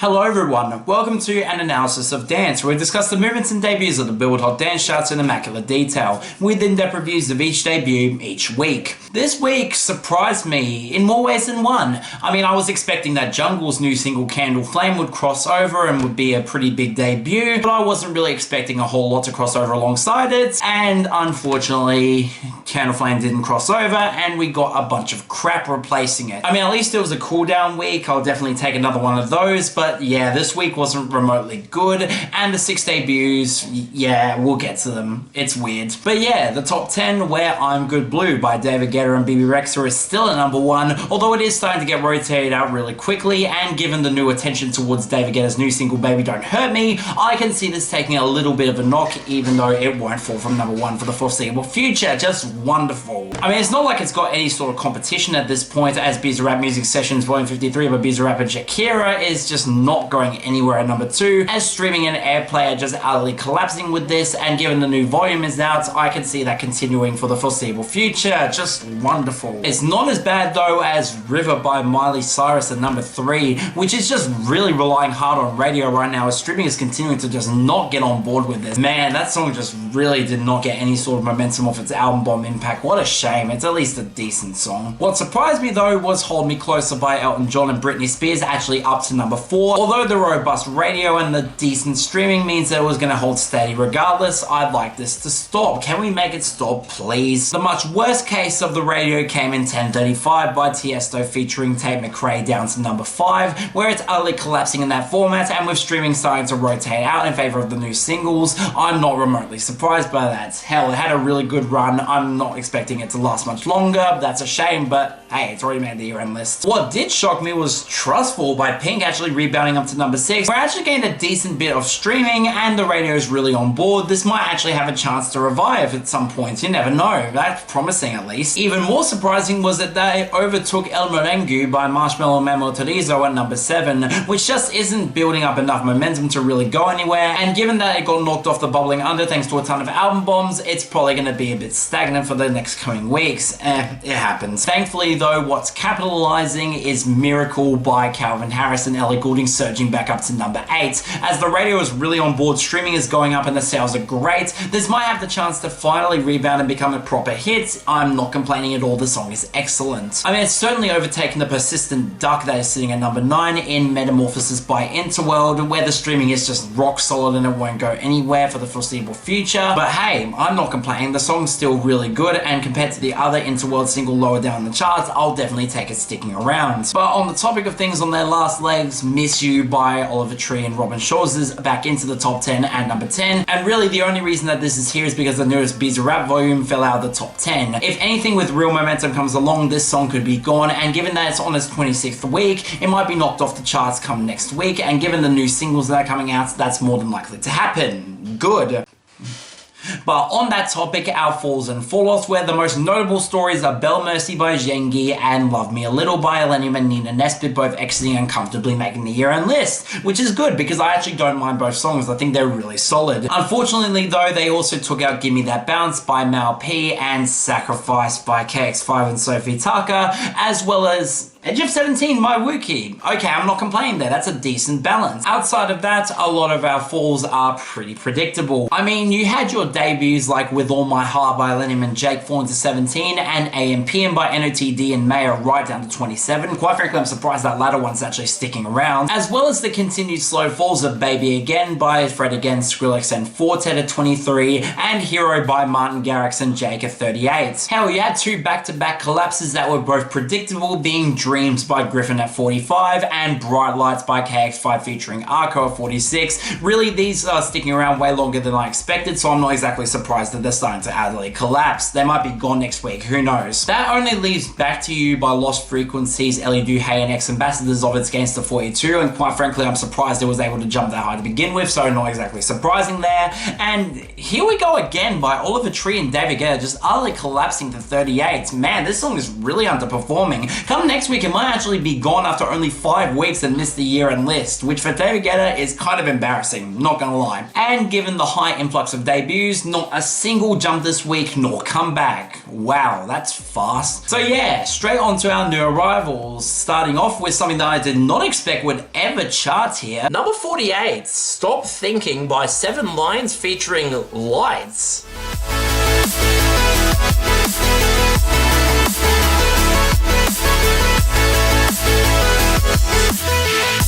Hello everyone, welcome to an analysis of dance where we discuss the movements and debuts of the Billboard Hot Dance charts in immaculate detail, with in-depth reviews of each debut each week. This week surprised me in more ways than one. I mean, I was expecting that Jungle's new single Candle Flame would cross over and would be a pretty big debut, but I wasn't really expecting a whole lot to cross over alongside it, and unfortunately, Candle Flame didn't cross over and we got a bunch of crap replacing it. I mean, at least it was a cooldown week, I'll definitely take another one of those, but yeah, this week wasn't remotely good, and the 6 debuts, yeah, we'll get to them. It's weird. But yeah, the top 10, Where I'm Good Blue by David Guetta and Bebe Rexha is still at number 1, although it is starting to get rotated out really quickly, and given the new attention towards David Guetta's new single Baby Don't Hurt Me, I can see this taking a little bit of a knock, even though it won't fall from number 1 for the foreseeable future. Just wonderful. I mean, it's not like it's got any sort of competition at this point, as Bizarrap Music Sessions Volume 53 by Bizarrap and Shakira is just not going anywhere at number 2, as streaming and airplay are just utterly collapsing with this, and given the new volume is out, I can see that continuing for the foreseeable future. Just wonderful. It's not as bad though as River by Miley Cyrus at number 3, which is just really relying hard on radio right now, as streaming is continuing to just not get on board with this. Man, that song just really did not get any sort of momentum off its album bomb impact. What a shame. It's at least a decent song. What surprised me though was Hold Me Closer by Elton John and Britney Spears actually up to number 4, although the robust radio and the decent streaming means that it was going to hold steady regardless. I'd like this to stop. Can we make it stop, please? The much worst case of the radio came in 1035 by Tiesto featuring Tate McRae down to number 5, where it's utterly collapsing in that format, and with streaming starting to rotate out in favor of the new singles, I'm not remotely surprised by that. Hell, it had a really good run. I'm not expecting it to last much longer. That's a shame, but hey, it's already made the year-end list. What did shock me was Trustful by Pink actually rebounding up to number 6. We're actually getting a decent bit of streaming and the radio is really on board. This might actually have a chance to revive at some point. You never know. That's promising at least. Even more surprising was that they overtook El Merengue by Marshmello Memo Torizo at number 7, which just isn't building up enough momentum to really go anywhere, and given that it got knocked off the bubbling under thanks to a ton of album bombs, it's probably going to be a bit stagnant for the next coming weeks. It happens. Thankfully though, what's capitalizing is Miracle by Calvin Harris and Ellie Goulding surging back up to number 8. As the radio is really on board, streaming is going up and the sales are great, this might have the chance to finally rebound and become a proper hit. I'm not complaining at all, the song is excellent. I mean, it's certainly overtaken the persistent duck that is sitting at number 9 in Metamorphosis by Interworld, where the streaming is just rock solid and it won't go anywhere for the foreseeable future. But hey, I'm not complaining, the song's still really good, and compared to the other Interworld single lower down the charts, I'll definitely take it sticking around. But on the topic of things on their last legs, Miss You by Oliver Tree and Robin Schulz is back into the top 10 at number 10, and really the only reason that this is here is because the newest Bizarrap volume fell out of the top 10. If anything with real momentum comes along, this song could be gone, and given that it's on its 26th week, it might be knocked off the charts come next week, and given the new singles that are coming out, that's more than likely to happen. Good. But on that topic, our falls and fall-offs, where the most notable stories are Belle Mercy by Zengi and Love Me a Little by Elenium and Nina Nesbitt, both exiting and comfortably making the year-end list, which is good because I actually don't mind both songs. I think they're really solid. Unfortunately though, they also took out Gimme That Bounce by Mal P and Sacrifice by KX5 and Sophie Tucker, as well as Edge of 17 by Wookie. Okay, I'm not complaining there, that's a decent balance. Outside of that, a lot of our falls are pretty predictable. I mean, you had your debuts like With All My Heart by Lennon and Jake falling to 17, and AMPM by NOTD and Mayor right down to 27. Quite frankly, I'm surprised that latter one's actually sticking around. As well as the continued slow falls of Baby Again by Fred Again, Skrillex and Forte at 23, and Hero by Martin Garrix and Jake at 38. Hell, you had 2 back-to-back collapses that were both predictable, being Dreams by Griffin at 45 and Bright Lights by KX5 featuring Arco at 46. Really, these are sticking around way longer than I expected, so I'm not exactly surprised that they're starting to utterly collapse. They might be gone next week, who knows. That only leaves Back to You by Lost Frequencies, Ellie Duhay and ex-ambassadors of Its Gains to 42, and quite frankly, I'm surprised it was able to jump that high to begin with, so not exactly surprising there. And Here We Go Again by Oliver Tree and David Guetta just utterly collapsing to 38. Man, this song is really underperforming. Come next week, week, it might actually be gone after only 5 weeks and missed the year-end list, which for David Guetta is kind of embarrassing, not gonna lie. And given the high influx of debuts, not a single jump this week nor comeback. Wow, that's fast. So yeah, straight on to our new arrivals, starting off with something that I did not expect would ever chart here. Number 48, Stop Thinking by 7 Lions featuring Lights.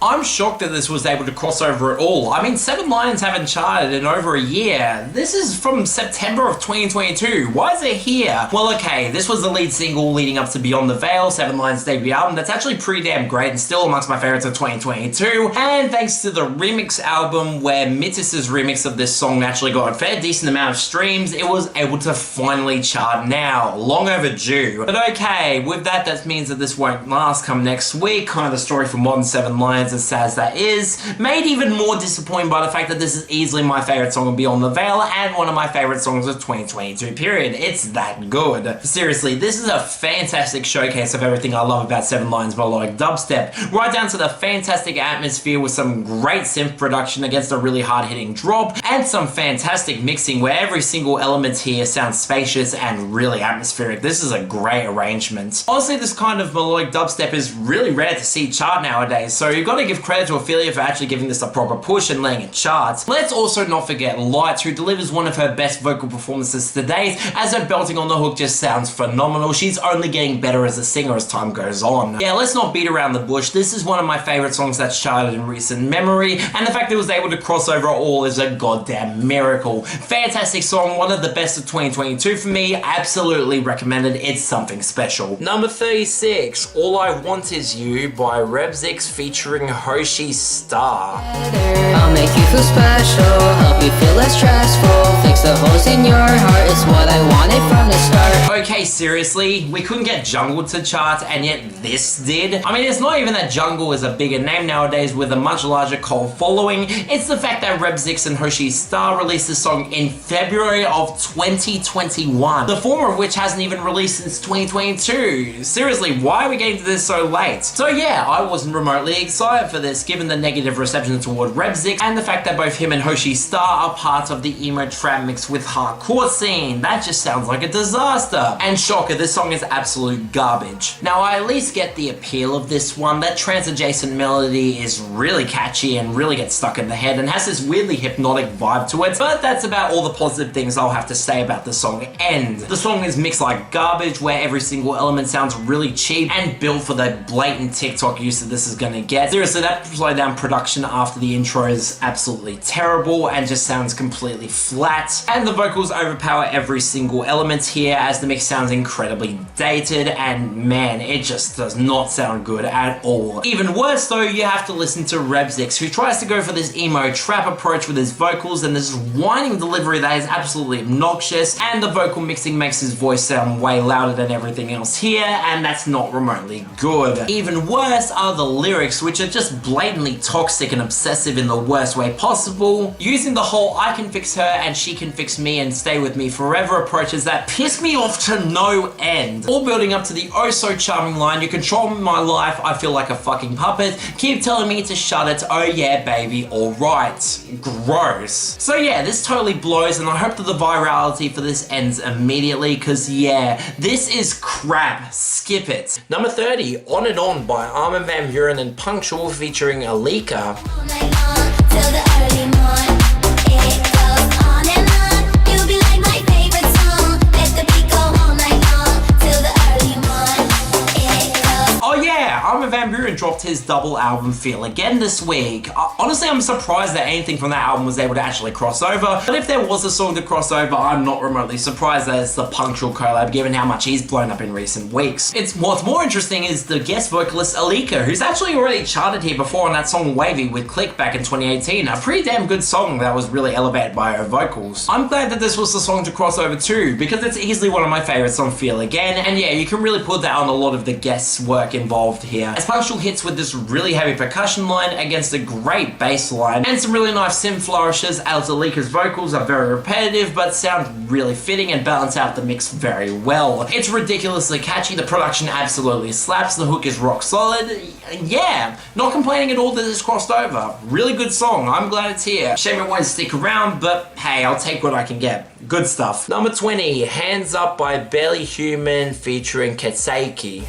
I'm shocked that this was able to cross over at all. I mean, 7 Lions haven't charted in over a year. This is from September of 2022. Why is it here? Well, okay, this was the lead single leading up to Beyond the Veil, 7 Lions' debut album. That's actually pretty damn great and still amongst my favorites of 2022. And thanks to the remix album where Mythos' remix of this song actually got a fair decent amount of streams, it was able to finally chart now. Long overdue. But okay, with that, that means that this won't last come next week. Kind of the story from Modern 7 Lions, as sad as that is, made even more disappointing by the fact that this is easily my favorite song of Beyond the Veil and one of my favorite songs of 2022 period. It's that good. Seriously, this is a fantastic showcase of everything I love about 7 Lions melodic dubstep, right down to the fantastic atmosphere with some great synth production against a really hard-hitting drop, and some fantastic mixing where every single element here sounds spacious and really atmospheric. This is a great arrangement. Honestly, this kind of melodic dubstep is really rare to see chart nowadays, so you've got to give credit to Ophelia for actually giving this a proper push and letting it chart. Let's also not forget Lights, who delivers one of her best vocal performances to date, as her belting on the hook just sounds phenomenal. She's only getting better as a singer as time goes on. Yeah, let's not beat around the bush. This is one of my favorite songs that's charted in recent memory, and the fact that it was able to cross over all is a goddamn miracle. Fantastic song, one of the best of 2022 for me. Absolutely recommended. It's something special. Number 36, All I Want Is You by Rebzzyx featuring Hoshie Star. I'll make you feel special, help you feel less stressful, fix the holes in your heart is what I wanted from the start. Okay, seriously, we couldn't get Jungle to chart and yet this did? I mean, it's not even that Jungle is a bigger name nowadays with a much larger cult following, it's the fact that Rebzzyx and Hoshie Star released this song in February of 2021, the former of which hasn't even released since 2022. Seriously, why are we getting to this so late? So yeah, I wasn't remotely excited for this, given the negative reception toward Rebzzyx and the fact that both him and Hoshie Star are part of the emo trap mix with hardcore scene. That just sounds like a disaster. And shocker, this song is absolute garbage. Now, I at least get the appeal of this one. That trance-adjacent melody is really catchy and really gets stuck in the head and has this weirdly hypnotic vibe to it, but that's about all the positive things I'll have to say about the song. And the song is mixed like garbage, where every single element sounds really cheap and built for the blatant TikTok use that this is gonna get. Seriously, that slow down production after the intro is absolutely terrible and just sounds completely flat, and the vocals overpower every single element here as the mix sounds incredibly dated, and man, it just does not sound good at all. Even worse though, you have to listen to Rebzzyx, who tries to go for this emo trap approach with his vocals and this whining delivery that is absolutely obnoxious, and the vocal mixing makes his voice sound way louder than everything else here, and that's not remotely good. Even worse are the lyrics, which are just blatantly toxic and obsessive in the worst way possible, using the whole I can fix her and she can fix me and stay with me forever approaches that piss me off to no end. All building up to the oh so charming line, you control my life, I feel like a fucking puppet, keep telling me to shut it, oh yeah baby, alright. Gross. So yeah, this totally blows, and I hope that the virality for this ends immediately, cause yeah, this is crap, skip it. Number 30, On and On by Armin van Buuren and Punctual featuring Alika. All night long, till the early morn. It goes on and on. You'll be like my favorite song. Let the beat go all night long, till the early morn. It goes. Oh yeah, Armin van Buuren dropped his double album Feel again this week. Honestly, I'm surprised that anything from that album was able to actually cross over, but if there was a song to cross over, I'm not remotely surprised that it's the Punctual collab, given how much he's blown up in recent weeks. What's more interesting is the guest vocalist Alika, who's actually already charted here before on that song Wavy with Click back in 2018, a pretty damn good song that was really elevated by her vocals. I'm glad that this was the song to cross over too, because it's easily one of my favorites on Feel Again, and yeah, you can really put that on a lot of the guests' work involved here, as Punctual hits with this really heavy percussion line against a great bass line and some really nice synth flourishes, as Alika's vocals are very repetitive but sound really fitting and balance out the mix very well. It's ridiculously catchy, the production absolutely slaps, the hook is rock solid. Yeah, not complaining at all that it's crossed over. Really good song, I'm glad it's here. Shame it won't stick around, but hey, I'll take what I can get. Good stuff. Number 20, Hands Up by Barely Human featuring Ketseiki.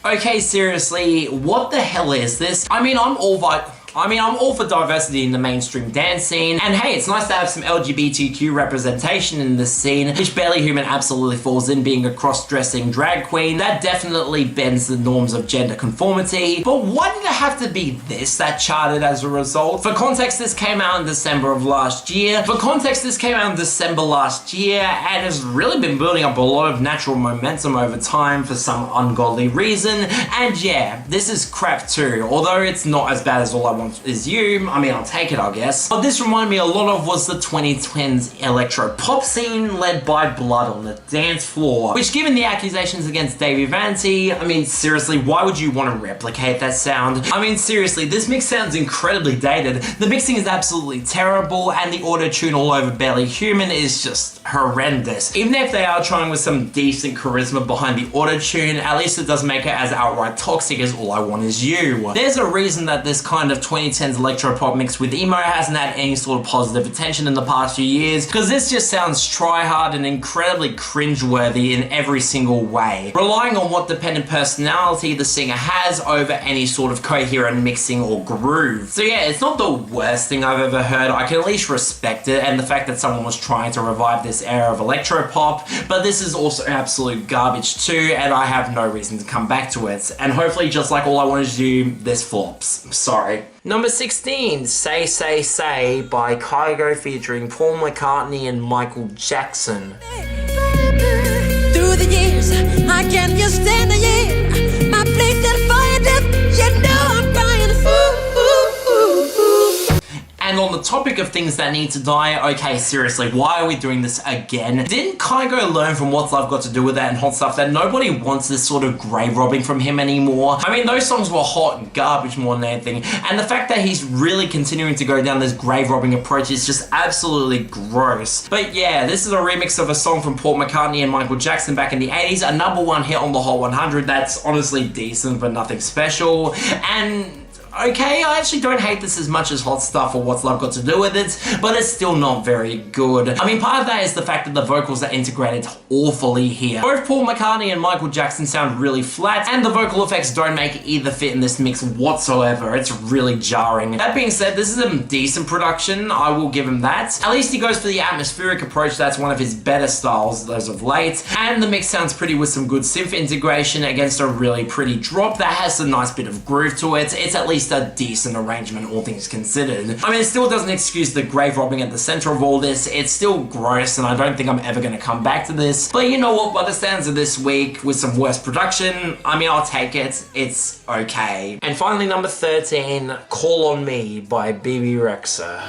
Okay, seriously, what the hell is this? I mean, I'm all for diversity in the mainstream dance scene, and hey, it's nice to have some LGBTQ representation in this scene, which Barely Human absolutely falls in, being a cross-dressing drag queen. That definitely bends the norms of gender conformity, but why did it have to be this that charted as a result? For context, this came out in December last year, and has really been building up a lot of natural momentum over time for some ungodly reason, and yeah, this is crap too, although it's not as bad as All I Want Is You. I mean, I'll take it, I guess. What this reminded me a lot of was the 2010s electro pop scene led by Blood on the Dance Floor, which, given the accusations against Davey Vanti, I mean, seriously, why would you want to replicate that sound? I mean, seriously, this mix sounds incredibly dated. The mixing is absolutely terrible, and the auto-tune all over Barely Human is just horrendous. Even if they are trying with some decent charisma behind the auto-tune, at least it doesn't make it as outright toxic as All I Want Is You. There's a reason that this kind of 2010s electropop mix with emo hasn't had any sort of positive attention in the past few years, because this just sounds try-hard and incredibly cringeworthy in every single way, relying on what dependent personality the singer has over any sort of coherent mixing or groove. So yeah, it's not the worst thing I've ever heard. I can at least respect it, and the fact that someone was trying to revive this era of electropop, but this is also absolute garbage too, and I have no reason to come back to it. And hopefully, just like All I Want Is You, this flops. Sorry. Number 16, Say Say Say by Kygo featuring Paul McCartney and Michael Jackson. Through the years, I can't just stand it. My place that fire depth, you know I'm crying. And on the topic of things that need to die, okay, seriously, why are we doing this again? Didn't Kygo learn from What's Love Got to Do with That and Hot Stuff that nobody wants this sort of grave robbing from him anymore? I mean, those songs were hot garbage more than anything, and the fact that he's really continuing to go down this grave robbing approach is just absolutely gross. But yeah, this is a remix of a song from Paul McCartney and Michael Jackson back in the 80s, a #1 hit on the Hot 100 that's honestly decent but nothing special, and okay, I actually don't hate this as much as Hot Stuff or What's Love Got to Do with It, but it's still not very good. I mean, part of that is the fact that the vocals are integrated awfully here. Both Paul McCartney and Michael Jackson sound really flat, and the vocal effects don't make either fit in this mix whatsoever. It's really jarring. That being said, this is a decent production, I will give him that. At least he goes for the atmospheric approach, that's one of his better styles as of late, and the mix sounds pretty with some good synth integration against a really pretty drop that has a nice bit of groove to it. It's at least a decent arrangement, all things considered. I mean, it still doesn't excuse the grave robbing at the center of all this. It's still gross, and I don't think I'm ever going to come back to this. But you know what, by the standards of this week, with some worse production, I mean, I'll take it. It's okay. And finally, number 13, Call on Me by Bebe Rexha.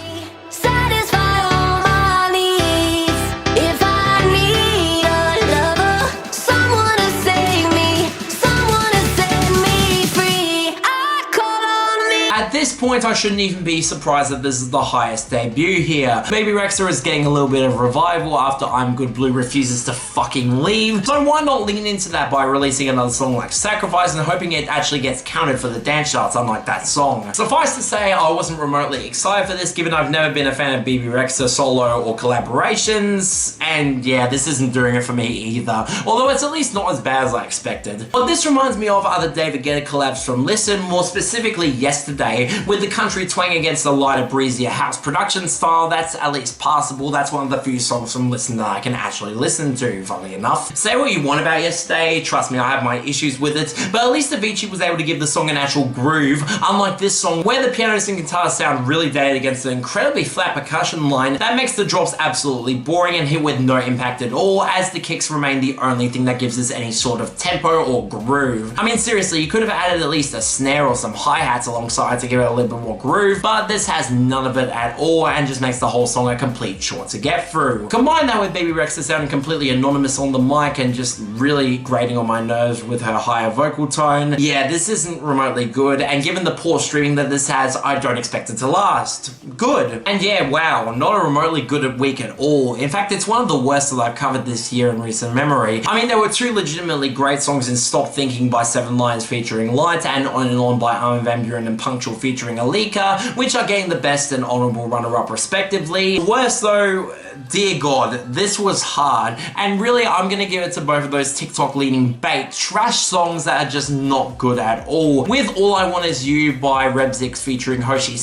Satisfy all my needs. If I need a lover, someone to save me, someone to set me free, I call on me. At this point, I shouldn't even be surprised that this is the highest debut here. Bebe Rexha is getting a little bit of revival after I'm Good Blue refuses to fucking leave, so why not lean into that by releasing another song like Sacrifice and hoping it actually gets counted for the dance charts, unlike that song. Suffice to say, I wasn't remotely excited for this, given I've never been a fan of Bebe Rexha solo or collaborations, and yeah, this isn't doing it for me either, although it's at least not as bad as I expected. What this reminds me of are the David Guetta collabs from Listen, more specifically Yesterday, with the country twang against a lighter, breezier house production style that's at least passable. That's one of the few songs from Listen that I can actually listen to, funnily enough. Say what you want about Yesterday, trust me, I have my issues with it, but at least Avicii was able to give the song an actual groove, unlike this song where the pianos and guitars sound really dated against an incredibly flat percussion line that makes the drops absolutely boring and hit with no impact at all, as the kicks remain the only thing that gives us any sort of tempo or groove. I mean, seriously, you could have added at least a snare or some hi-hats alongside to give it a little bit more groove, but this has none of it at all and just makes the whole song a complete chore to get through. Combine that with Bebe Rexha sounding completely anonymous on the mic and just really grating on my nerves with her higher vocal tone. Yeah, this isn't remotely good, and given the poor streaming that this has, I don't expect it to last. Good. And yeah, wow, not a remotely good week at all. In fact, it's one of the worst that I've covered this year in recent memory. I mean, there were two legitimately great songs in Stop Thinking by Seven Lions featuring Light and On by Armin van Buuren and Punctual featuring Alika, which are getting the best and honourable runner-up respectively. Worse though, dear God, this was hard, and really I'm gonna give it to both of those TikTok leading bait trash songs that are just not good at all. With All I Want Is You by Rebzzyx featuring Hoshie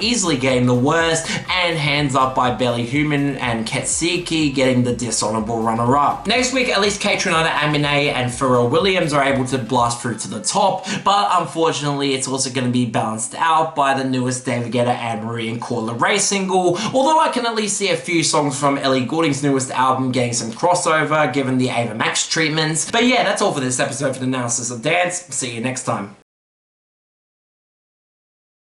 easily getting the worst, and Hands Up by Barely Human and Ketsiki getting the Dishonourable runner-up. Next week, at least Katrinata Aminé and Pharrell Williams are able to blast through to the top, but unfortunately it's also going to be balanced out by the newest David Guetta, Anne-Marie and Coil Ray single, although I can at least see a few songs from Ellie Goulding's newest album getting some crossover given the Ava Max treatments. But yeah, that's all for this episode for the Analysis of Dance. See you next time.